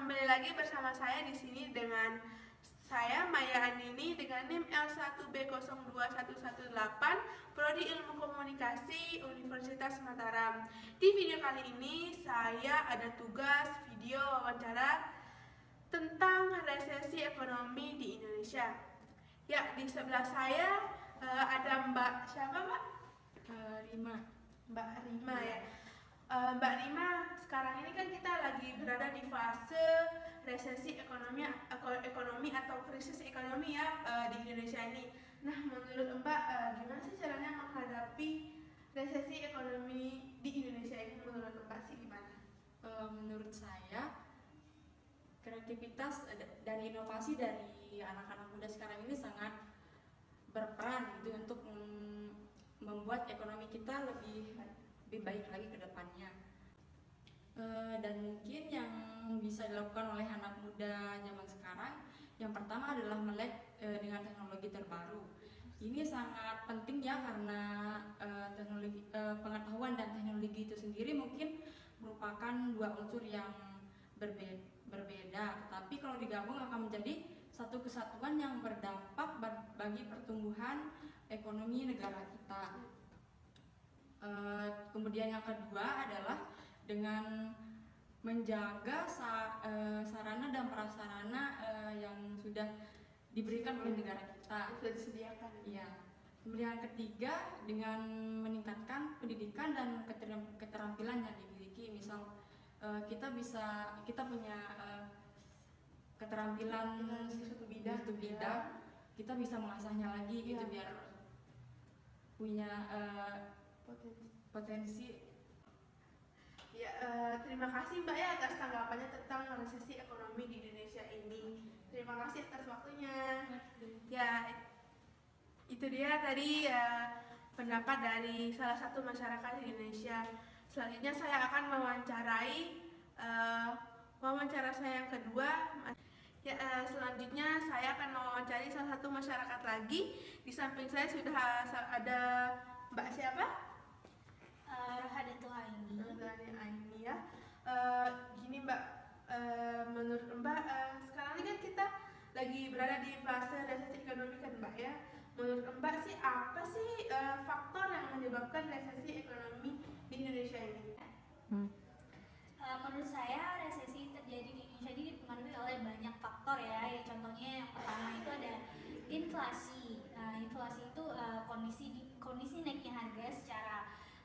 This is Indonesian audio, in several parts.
kembali lagi bersama saya di sini dengan saya Maya Andini dengan NIM L1B02118 Prodi Ilmu Komunikasi Universitas Mataram. Di video kali ini saya ada tugas video wawancara tentang resesi ekonomi di Indonesia. Ya, di sebelah saya ada Mbak siapa Mbak? Rima. Mbak Rima ya. Mbak Rima, sekarang ini kan kita lagi berada di fase resesi ekonomi atau krisis ekonomi ya di Indonesia ini. Nah, menurut Mbak, gimana sih caranya menghadapi resesi ekonomi di Indonesia ini? Menurut Mbak sih gimana? Menurut saya, kreativitas dan inovasi dari anak-anak muda sekarang ini sangat berperan gitu untuk membuat ekonomi kita lebih baik lagi ke depannya. Dan mungkin yang bisa dilakukan oleh anak muda zaman sekarang, yang pertama adalah melek dengan teknologi terbaru. Ini sangat penting ya, karena pengetahuan dan teknologi itu sendiri mungkin merupakan dua unsur yang berbeda, tetapi kalau digabung akan menjadi satu kesatuan yang berdampak bagi pertumbuhan ekonomi negara kita. Kemudian yang kedua adalah dengan menjaga sarana dan prasarana yang sudah diberikan oleh negara kita. Sudah disediakan. Iya. Kemudian yang ketiga dengan meningkatkan pendidikan dan keterampilan yang dimiliki. Misal kita punya keterampilan di suatu bidang, kita bisa mengasahnya lagi gitu biar punya potensi. Ya, terima kasih Mbak ya atas tanggapannya tentang resesi ekonomi di Indonesia ini. Terima kasih atas waktunya. Ya, itu dia tadi pendapat dari salah satu masyarakat di Indonesia. Selanjutnya saya akan wawancara saya yang kedua. Ya, selanjutnya saya akan mewawancari salah satu masyarakat lagi. Di samping saya sudah ada Mbak siapa? Rohadatul Aini. Aini ya. Gini Mbak, menurut Mbak, sekarang ini kan kita lagi berada di fase resesi ekonomi kan Mbak ya. Menurut Mbak sih apa sih faktor yang menyebabkan resesi ekonomi di Indonesia ini? Menurut saya resesi terjadi di Indonesia ini dipengaruhi oleh banyak faktor ya. Contohnya yang pertama itu ada inflasi. Inflasi itu kondisi naiknya harga secara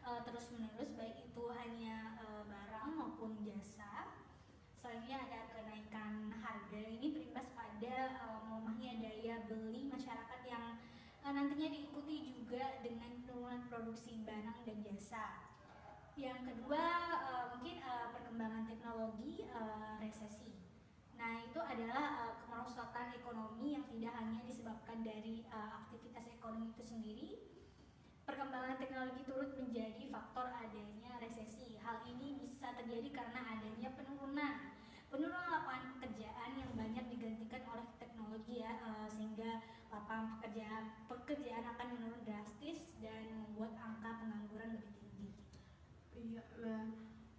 terus-menerus, baik itu hanya barang maupun jasa. Selanjutnya ada kenaikan harga, ini berimbas pada melemahnya daya beli masyarakat yang nantinya diikuti juga dengan penurunan produksi barang dan jasa. Yang kedua mungkin perkembangan teknologi resesi. Nah, itu adalah kemerosotan ekonomi yang tidak hanya disebabkan dari aktivitas ekonomi itu sendiri. Perkembangan teknologi turut menjadi faktor adanya resesi. Hal ini bisa terjadi karena adanya penurunan lapangan pekerjaan yang banyak digantikan oleh teknologi ya, sehingga lapangan pekerjaan akan menurun drastis dan membuat angka pengangguran lebih tinggi. Iya,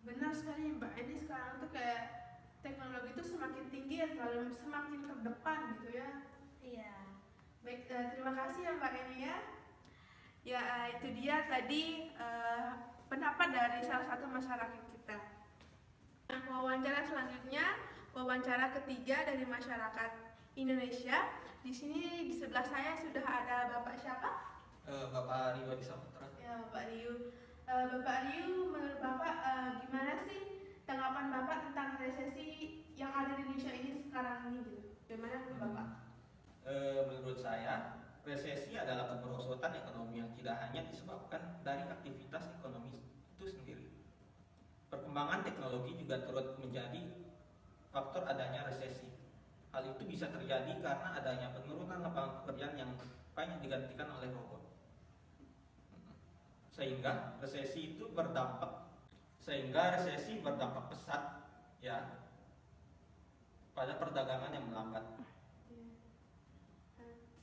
benar sekali Mbak. Ini sekarang tuh kayak teknologi itu semakin tinggi ya, semakin ke depan gitu ya. Iya. Baik, terima kasih ya Mbak Eni ya. Ya, itu dia tadi pendapat dari salah satu masyarakat kita. Nah, wawancara selanjutnya, wawancara ketiga dari masyarakat Indonesia. Di sini di sebelah saya sudah ada Bapak siapa? Bapak Rio Disaputra. Ya, Bapak Rio. Bapak Rio, menurut Bapak gimana sih tanggapan Bapak tentang resesi yang ada di Indonesia ini sekarang ini gitu? Gimana menurut Bapak? Menurut saya, resesi adalah kemerosotan ekonomi yang tidak hanya disebabkan dari aktivitas ekonomi itu sendiri. Perkembangan teknologi juga turut menjadi faktor adanya resesi. Hal itu bisa terjadi karena adanya penurunan lapangan pekerjaan yang banyak digantikan oleh robot. Sehingga resesi berdampak pesat ya pada perdagangan yang melambat.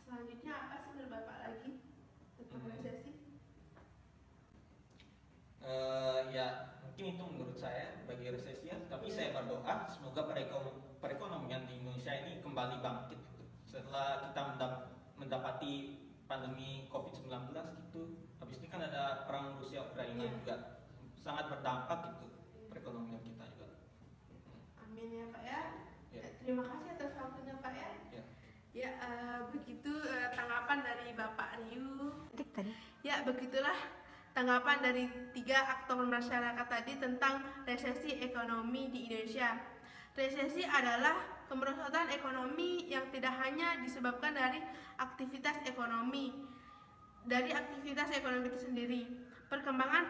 Selanjutnya apa sih menurut Bapak lagi tentang resesi? Ya Mungkin itu menurut saya bagi resesi ya. Tapi saya berdoa semoga perekonomian di Indonesia ini kembali bangkit gitu. Setelah kita mendapati pandemi COVID-19 gitu. Habis ini kan ada perang Rusia Ukraina juga sangat berdampak gitu perekonomian kita juga. Amin ya Pak ya. Ya. Terima kasih atas waktunya Pak ya. Ya. Ya, begitu tanggapan dari Bapak Ryu. Ya, begitulah tanggapan dari 3 aktor masyarakat tadi tentang resesi ekonomi di Indonesia. Resesi adalah kemerosotan ekonomi yang tidak hanya disebabkan dari aktivitas ekonomi itu sendiri. Perkembangan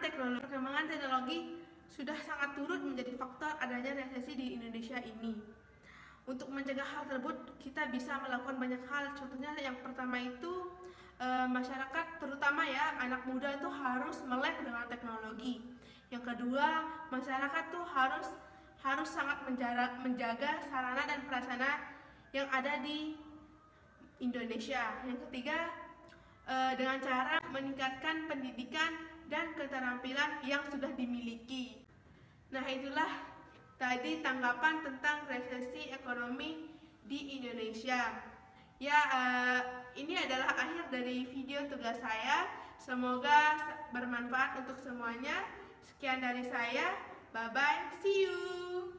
teknologi sudah sangat turut menjadi faktor adanya resesi di Indonesia ini. Untuk mencegah hal tersebut, kita bisa melakukan banyak hal. Contohnya yang pertama itu masyarakat terutama ya anak muda itu harus melek dengan teknologi. Yang kedua, masyarakat tuh harus sangat menjaga sarana dan prasarana yang ada di Indonesia. Yang ketiga, dengan cara meningkatkan pendidikan dan keterampilan yang sudah dimiliki. Nah, itulah tadi tanggapan tentang resesi ekonomi di Indonesia. Ya, ini adalah akhir dari video tugas saya. Semoga bermanfaat untuk semuanya. Sekian dari saya. Bye-bye. See you.